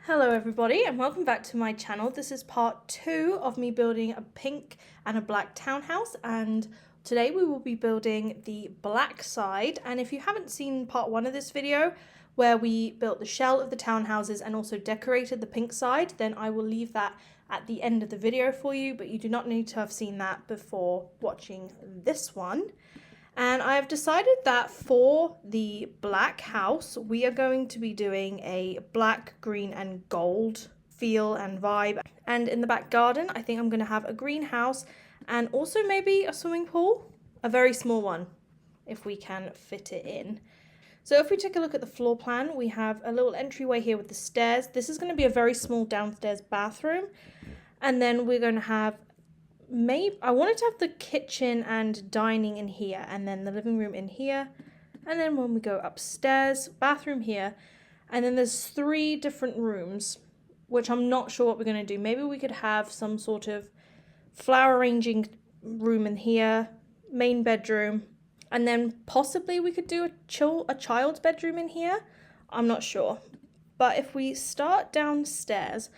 Hello everybody and welcome back to my channel. This is part 2 of me building a pink and a black townhouse, and today we will be building the black side. And if you haven't seen part 1 of this video where we built the shell of the townhouses and also decorated the pink side, then I will leave that at the end of the video for you, but you do not need to have seen that before watching this one. And I have decided that for the black house, we are going to be doing a black, green and gold feel and vibe. And in the back garden, I think I'm going to have a greenhouse and also maybe a swimming pool, a very small one, if we can fit it in. So if we take a look at the floor plan, we have a little entryway here with the stairs. This is going to be a very small downstairs bathroom. And then we're going to have I wanted to have the kitchen and dining in here, and then the living room in here, and then when we go upstairs, bathroom here, and then there's 3 different rooms, which I'm not sure what we're going to do. Maybe we could have some sort of flower arranging room in here, main bedroom, and then possibly we could do a child's bedroom in here. I'm not sure. But if we start downstairs,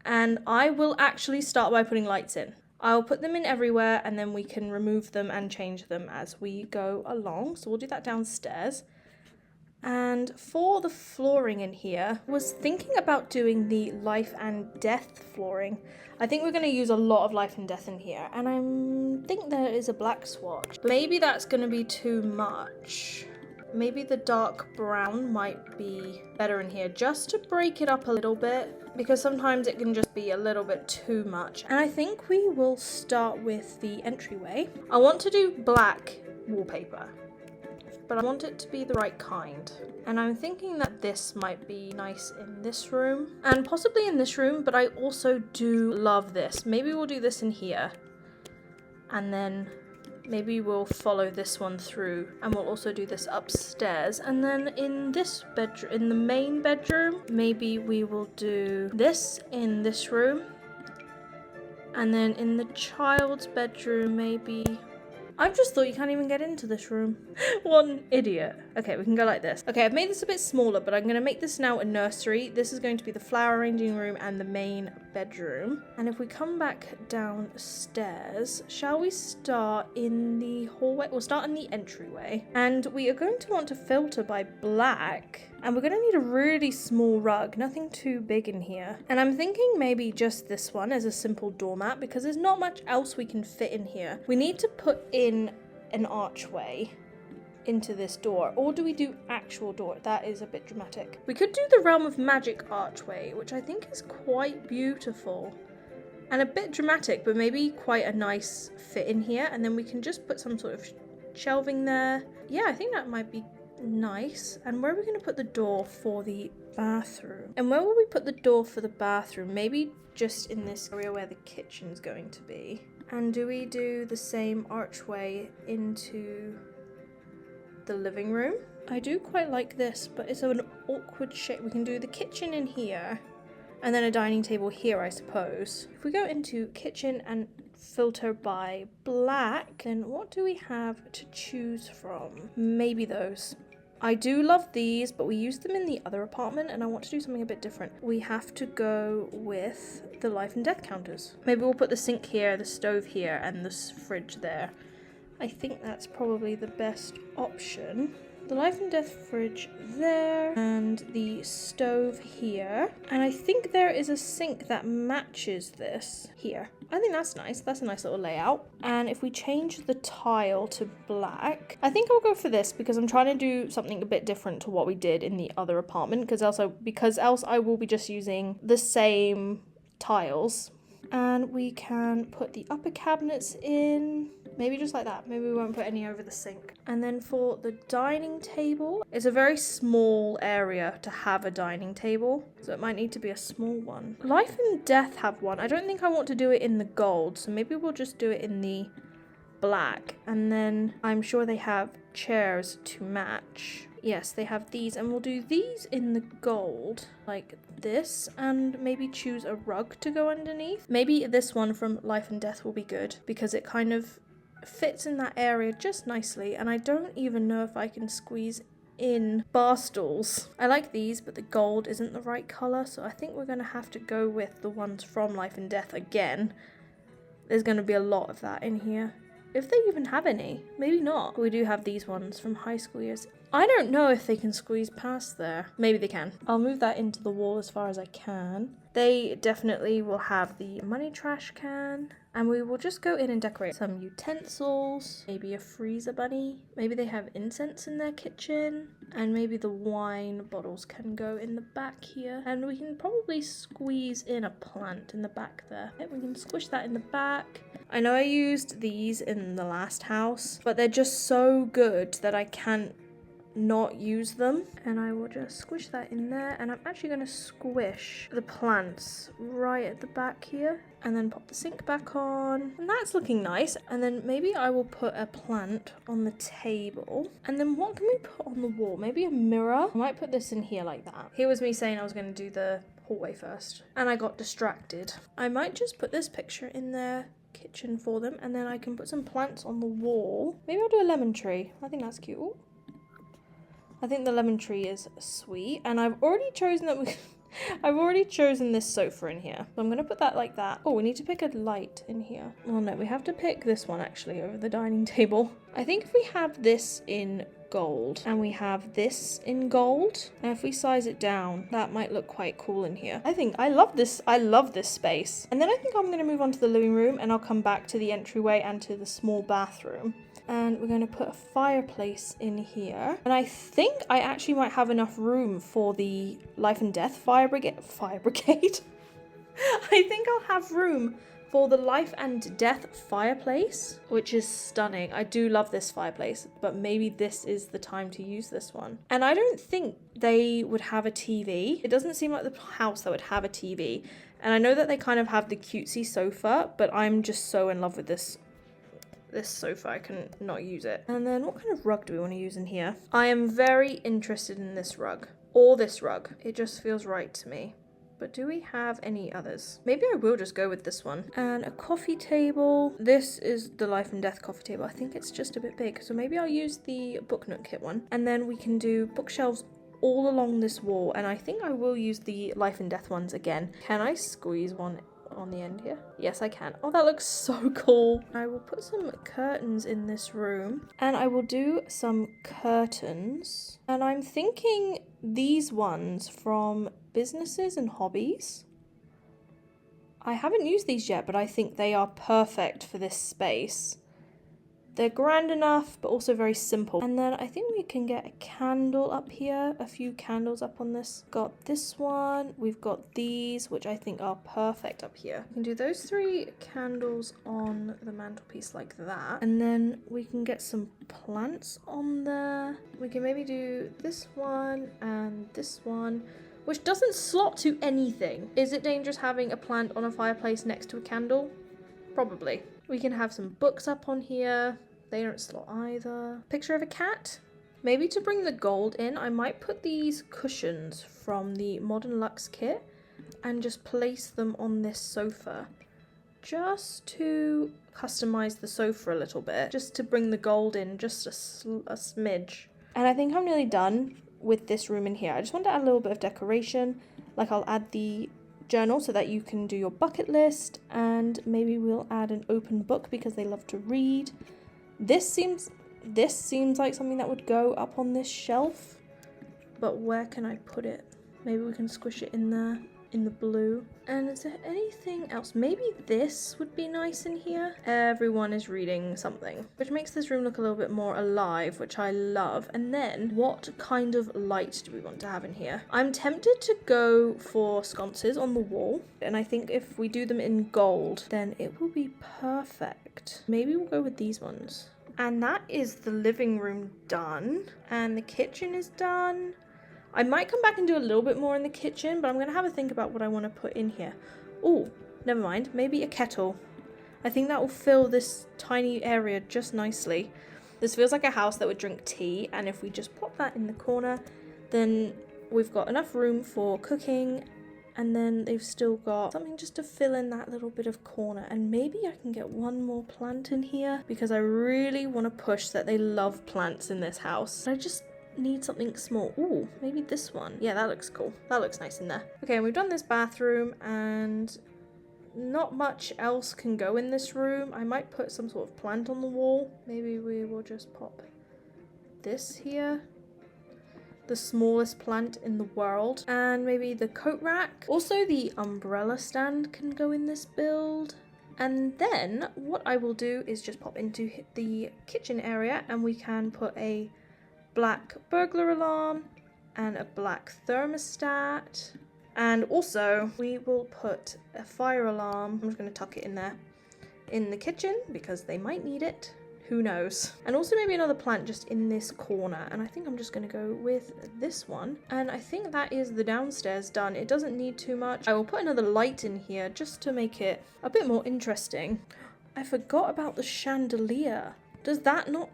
and I will actually start by putting lights in. I'll put them in everywhere and then we can remove them and change them as we go along. So we'll do that downstairs. And for the flooring in here, I was thinking about doing the life and death flooring. I think we're going to use a lot of life and death in here. And I think there is a black swatch. Maybe that's going to be too much. Maybe the dark brown might be better in here, just to break it up a little bit, because sometimes it can just be a little bit too much. And I think we will start with the entryway. I want to do black wallpaper, but I want it to be the right kind. And I'm thinking that this might be nice in this room, and possibly in this room, but I also do love this. Maybe we'll do this in here, and then maybe we'll follow this one through, and we'll also do this upstairs. And then in this bedroom, in the main bedroom, maybe we will do this in this room. And then in the child's bedroom, maybe... I've just thought you can't even get into this room. What an idiot. Okay, we can go like this. Okay, I've made this a bit smaller, but I'm going to make this now a nursery. This is going to be the flower arranging room and the main bedroom. And if we come back downstairs, shall we start in the hallway? We'll start in the entryway. And we are going to want to filter by black. And we're going to need a really small rug, nothing too big in here. And I'm thinking maybe just this one as a simple doormat, because there's not much else we can fit in here. We need to put in an archway into this door, or do we do actual door? That is a bit dramatic. We could do the Realm of Magic archway, which I think is quite beautiful and a bit dramatic, but maybe quite a nice fit in here. And then we can just put some sort of shelving there. Yeah, I think that might be nice. And where are we going to put the door for the bathroom? And where will we put the door for the bathroom? Maybe just in this area where the kitchen's going to be. And do we do the same archway into the living room? I do quite like this, but it's an awkward shape. We can do the kitchen in here and then a dining table here, I suppose. If we go into kitchen and filter by black, then what do we have to choose from? Maybe those. I do love these, but we used them in the other apartment and I want to do something a bit different. We have to go with the life and death counters. Maybe we'll put the sink here, the stove here, and the fridge there. I think that's probably the best option. The life and death fridge there, and the stove here. And I think there is a sink that matches this here. I think that's nice. That's a nice little layout. And if we change the tile to black, I think I'll go for this because I'm trying to do something a bit different to what we did in the other apartment, because else I will be just using the same tiles. And we can put the upper cabinets in, maybe just like that. Maybe we won't put any over the sink. And then for the dining table, it's a very small area to have a dining table, so it might need to be a small one. Life and Death have one. I don't think I want to do it in the gold, so maybe we'll just do it in the black. And then I'm sure they have chairs to match. Yes, they have these, and we'll do these in the gold, like this, and maybe choose a rug to go underneath. Maybe this one from Life and Death will be good, because it kind of fits in that area just nicely, and I don't even know if I can squeeze in bar stools. I like these, but the gold isn't the right colour, so I think we're going to have to go with the ones from Life and Death again. There's going to be a lot of that in here. If they even have any. Maybe not. We do have these ones from high school years. I don't know if they can squeeze past there. Maybe they can. I'll move that into the wall as far as I can. They definitely will have the money trash can. And we will just go in and decorate some utensils. Maybe a freezer bunny. Maybe they have incense in their kitchen. And maybe the wine bottles can go in the back here. And we can probably squeeze in a plant in the back there. We can squish that in the back. I know I used these in the last house, but they're just so good that I can't not use them. And I will just squish that in there, and I'm actually going to squish the plants right at the back here, and then pop the sink back on, and that's looking nice. And then maybe I will put a plant on the table, and then what can we put on the wall? Maybe a mirror. I might put this in here like that. Here was me saying I was going to do the hallway first, and I got distracted. I might just put this picture in their kitchen for them, and then I can put some plants on the wall. Maybe I'll do a lemon tree. I think that's cute. Ooh. I think the lemon tree is sweet, and I've already chosen I've already chosen this sofa in here. So I'm going to put that like that. Oh, we need to pick a light in here. Well, no, we have to pick this one actually over the dining table. I think if we have this in gold and we have this in gold, and if we size it down, that might look quite cool in here. I love this space. And then I think I'm going to move on to the living room, and I'll come back to the entryway and to the small bathroom. And we're going to put a fireplace in here. And I think I actually might have enough room for the Life and Death fire brigade. I think I'll have room for the Life and Death fireplace, which is stunning. I do love this fireplace, but maybe this is the time to use this one. And I don't think they would have a TV. It doesn't seem like the house that would have a TV. And I know that they kind of have the cutesy sofa, but I'm just so in love with this sofa, I can not use it. And then what kind of rug do we want to use in here? I am very interested in this rug, or this rug. It just feels right to me. But do we have any others? Maybe I will just go with this one. And a coffee table. This is the Life and Death coffee table. I think it's just a bit big, so maybe I'll use the Book Nook kit one. And then we can do bookshelves all along this wall, and I think I will use the Life and Death ones again. Can I squeeze one on the end here? Yes, I can. Oh, that looks so cool. I will put some curtains in this room, and I will do some curtains. And I'm thinking these ones from Businesses and Hobbies. I haven't used these yet, but I think they are perfect for this space. They're grand enough, but also very simple. And then I think we can get a candle up here, a few candles up on this. Got this one, we've got these, which I think are perfect up here. We can do those 3 candles on the mantelpiece like that. And then we can get some plants on there. We can maybe do this one and this one, which doesn't slot to anything. Is it dangerous having a plant on a fireplace next to a candle? Probably. We can have some books up on here. They don't slot either. Picture of a cat. Maybe to bring the gold in, I might put these cushions from the Modern Luxe kit and just place them on this sofa. Just to customize the sofa a little bit. Just to bring the gold in just a smidge. And I think I'm nearly done with this room in here. I just want to add a little bit of decoration. Like I'll add the journal so that you can do your bucket list, and maybe we'll add an open book because they love to read. This seems like something that would go up on this shelf, but where can I put it? Maybe we can squish it in there in the blue. And is there anything else? Maybe this would be nice in here. Everyone is reading something, which makes this room look a little bit more alive, which I love. And then what kind of light do we want to have in here? I'm tempted to go for sconces on the wall, and I think if we do them in gold, then it will be perfect. Maybe we'll go with these ones. And that is the living room done, and the kitchen is done. I might come back and do a little bit more in the kitchen, but I'm going to have a think about what I want to put in here. Oh, never mind. Maybe a kettle. I think that will fill this tiny area just nicely. This feels like a house that would drink tea, and if we just pop that in the corner, then we've got enough room for cooking, and then they've still got something just to fill in that little bit of corner. And maybe I can get one more plant in here, because I really want to push that they love plants in this house. need something small. Ooh, maybe this one. Yeah, that looks cool. That looks nice in there. Okay, we've done this bathroom and not much else can go in this room. I might put some sort of plant on the wall. Maybe we will just pop this here. The smallest plant in the world. And maybe the coat rack. Also, the umbrella stand can go in this build. And then what I will do is just pop into the kitchen area and we can put a black burglar alarm and a black thermostat. And also we will put a fire alarm. I'm just going to tuck it in there in the kitchen because they might need it. Who knows? And also maybe another plant just in this corner. And I think I'm just going to go with this one. And I think that is the downstairs done. It doesn't need too much. I will put another light in here just to make it a bit more interesting. I forgot about the chandelier. Does that not...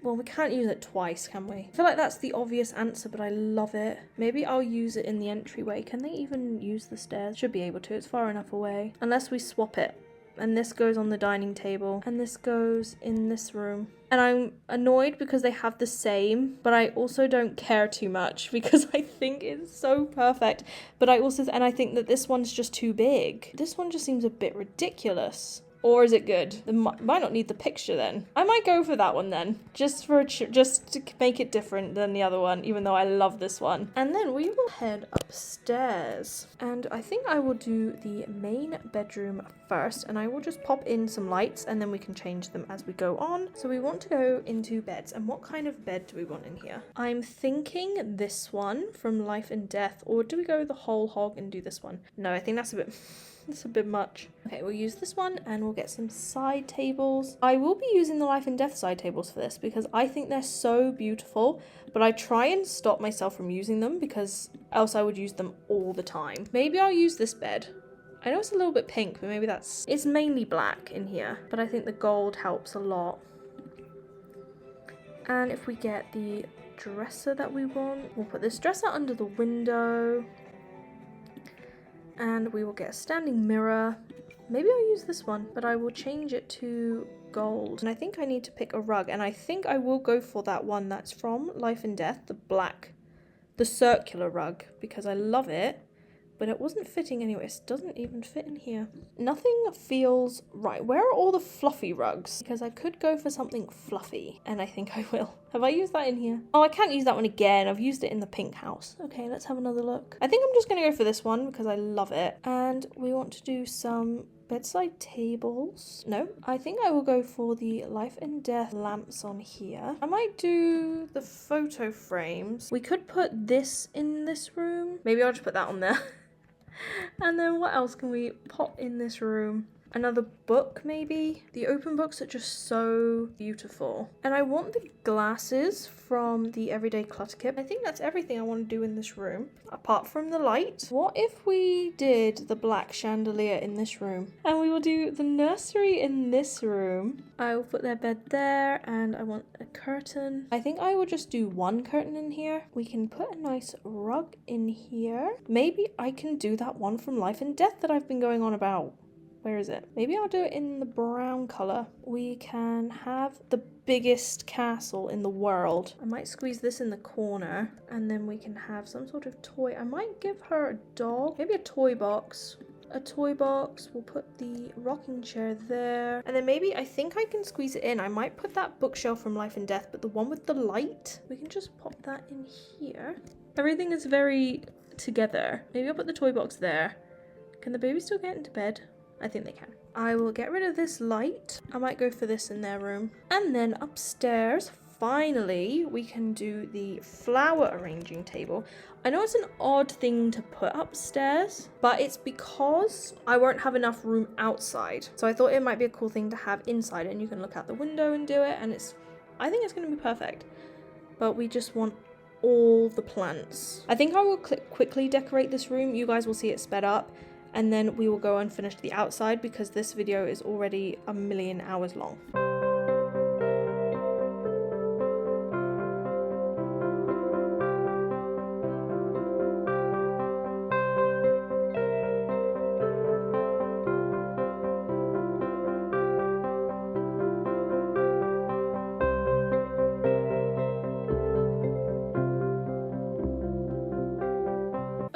Well, we can't use it twice, can we? I feel like that's the obvious answer, but I love it. Maybe I'll use it in the entryway. Can they even use the stairs? Should be able to. It's far enough away. Unless we swap it. And this goes on the dining table. And this goes in this room. And I'm annoyed because they have the same, but I also don't care too much because I think it's so perfect. But I think that this one's just too big. This one just seems a bit ridiculous. Or is it good? They might not need the picture then. I might go for that one then. Just to make it different than the other one, even though I love this one. And then we will head upstairs. And I think I will do the main bedroom first. And I will just pop in some lights and then we can change them as we go on. So we want to go into beds. And what kind of bed do we want in here? I'm thinking this one from Life and Death. Or do we go the whole hog and do this one? No, I think that's a bit... That's a bit much. Okay, we'll use this one and we'll get some side tables. I will be using the Life and Death side tables for this because I think they're so beautiful, but I try and stop myself from using them because else I would use them all the time. Maybe I'll use this bed. I know it's a little bit pink, but maybe it's mainly black in here, but I think the gold helps a lot. And if we get the dresser that we want, we'll put this dresser under the window. And we will get a standing mirror. Maybe I'll use this one, but I will change it to gold. And I think I need to pick a rug. And I think I will go for that one that's from Life and Death, the circular rug, because I love it. But it wasn't fitting anyway. It doesn't even fit in here. Nothing feels right. Where are all the fluffy rugs? Because I could go for something fluffy. And I think I will. Have I used that in here? Oh, I can't use that one again. I've used it in the pink house. Okay, let's have another look. I think I'm just going to go for this one because I love it. And we want to do some bedside tables. No, I think I will go for the Life and Death lamps on here. I might do the photo frames. We could put this in this room. Maybe I'll just put that on there. And then what else can we pop in this room? Another book, maybe? The open books are just so beautiful. And I want the glasses from the Everyday Clutter Kit. I think that's everything I want to do in this room, apart from the light. What if we did the black chandelier in this room? And we will do the nursery in this room. I will put their bed there, and I want a curtain. I think I will just do one curtain in here. We can put a nice rug in here. Maybe I can do that one from Life and Death that I've been going on about. Where is it? Maybe I'll do it in the brown colour. We can have the biggest castle in the world. I might squeeze this in the corner and then we can have some sort of toy. I might give her a doll. Maybe a toy box. A toy box. We'll put the rocking chair there. And then maybe I think I can squeeze it in. I might put that bookshelf from Life and Death, but the one with the light, we can just pop that in here. Everything is very together. Maybe I'll put the toy box there. Can the baby still get into bed? I think they can. I will get rid of this light. I might go for this in their room. And then upstairs, finally, we can do the flower arranging table. I know it's an odd thing to put upstairs, but it's because I won't have enough room outside. So I thought it might be a cool thing to have inside, and you can look out the window and do it, and I think it's going to be perfect. But we just want all the plants. I think I will quickly decorate this room. You guys will see it sped up. And then we will go and finish the outside because this video is already 1,000,000 hours long.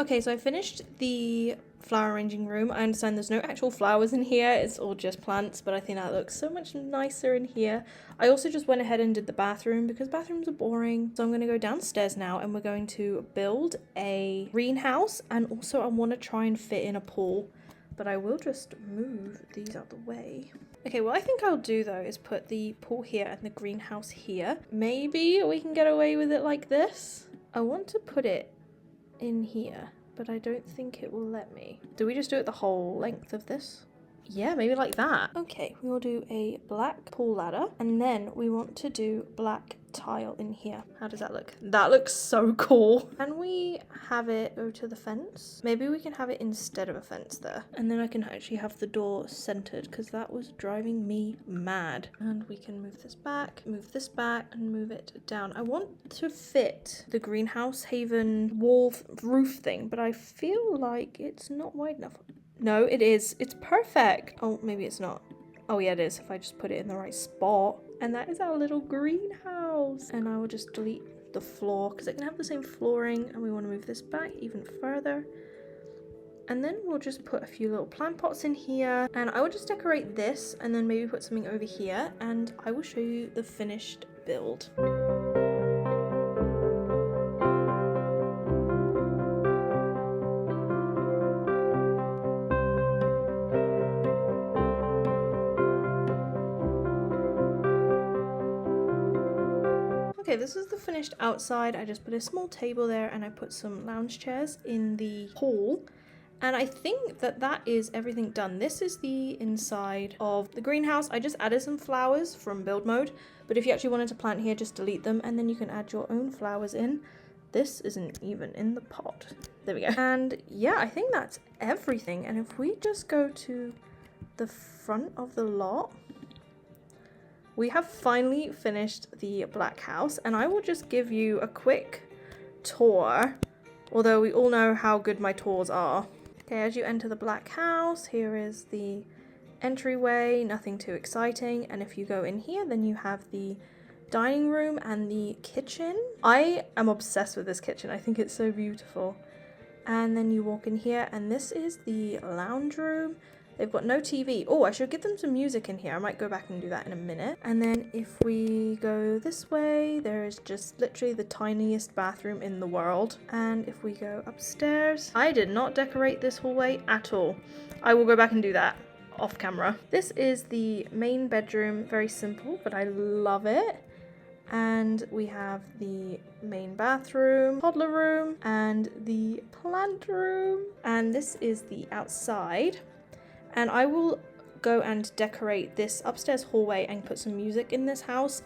Okay, so I finished the flower arranging room. I understand there's no actual flowers in here, it's all just plants, but I think that looks so much nicer in here. I also just went ahead and did the bathroom because bathrooms are boring. So I'm going to go downstairs now and we're going to build a greenhouse, and also I want to try and fit in a pool, but I will just move these out the way. Okay, what I think I'll do though is put the pool here and the greenhouse here. Maybe we can get away with it like this. I want to put it in here, but I don't think it will let me. Do we just do it the whole length of this? Yeah, maybe like that. Okay, we will do a black pool ladder, and then we want to do black tile in here. How does that look? That looks so cool. Can we have it go to the fence? Maybe we can have it instead of a fence there. And then I can actually have the door centered, because that was driving me mad. And we can move this back, and move it down. I want to fit the greenhouse haven wall roof thing, but I feel like it's not wide enough. No, it is. It's perfect. Oh, maybe it's not. Oh, yeah, it is. If I just put it in the right spot. And that is our little greenhouse. And I will just delete the floor because it can have the same flooring. And we want to move this back even further. And then we'll just put a few little plant pots in here. And I will just decorate this and then maybe put something over here. And I will show you the finished build. Okay, this is the finished outside. I just put a small table there and I put some lounge chairs in the hall. And I think that that is everything done. This is the inside of the greenhouse. I just added some flowers from build mode, but if you actually wanted to plant here, just delete them and then you can add your own flowers in. This isn't even in the pot. There we go. And yeah, I think that's everything. And if we just go to the front of the lot, we have finally finished the black house, and I will just give you a quick tour, although we all know how good my tours are. Okay, as you enter the black house, here is the entryway, nothing too exciting, and if you go in here, then you have the dining room and the kitchen. I am obsessed with this kitchen. I think it's so beautiful. And then you walk in here, and this is the lounge room. They've got no TV. Oh, I should give them some music in here. I might go back and do that in a minute. And then if we go this way, there is just literally the tiniest bathroom in the world. And if we go upstairs, I did not decorate this hallway at all. I will go back and do that off camera. This is the main bedroom. Very simple, but I love it. And we have the main bathroom, toddler room, and the plant room. And this is the outside. And I will go and decorate this upstairs hallway and put some music in this house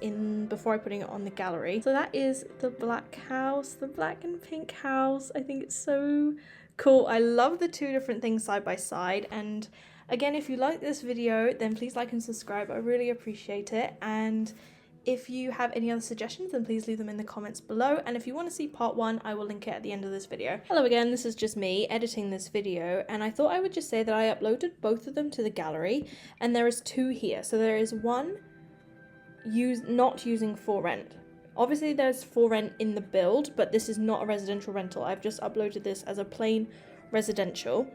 before I putting it on the gallery. So that is the black house, the black and pink house. I think it's so cool. I love the two different things side by side. And again, if you like this video, then please like and subscribe. I really appreciate it. And if you have any other suggestions, then please leave them in the comments below. And if you want to see part 1, I will link it at the end of this video. Hello again, this is just me editing this video, and I thought I would just say that I uploaded both of them to the gallery, and there is 2 here. So there is one not using for rent. Obviously there's for rent in the build, but this is not a residential rental. I've just uploaded this as a plain residential.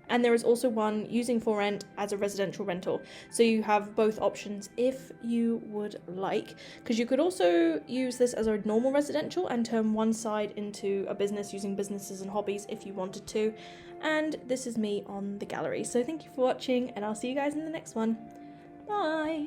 And there is also one using for rent as a residential rental. So you have both options if you would like, because you could also use this as a normal residential and turn one side into a business using businesses and hobbies if you wanted to. And this is me on the gallery. So thank you for watching, and I'll see you guys in the next one. Bye.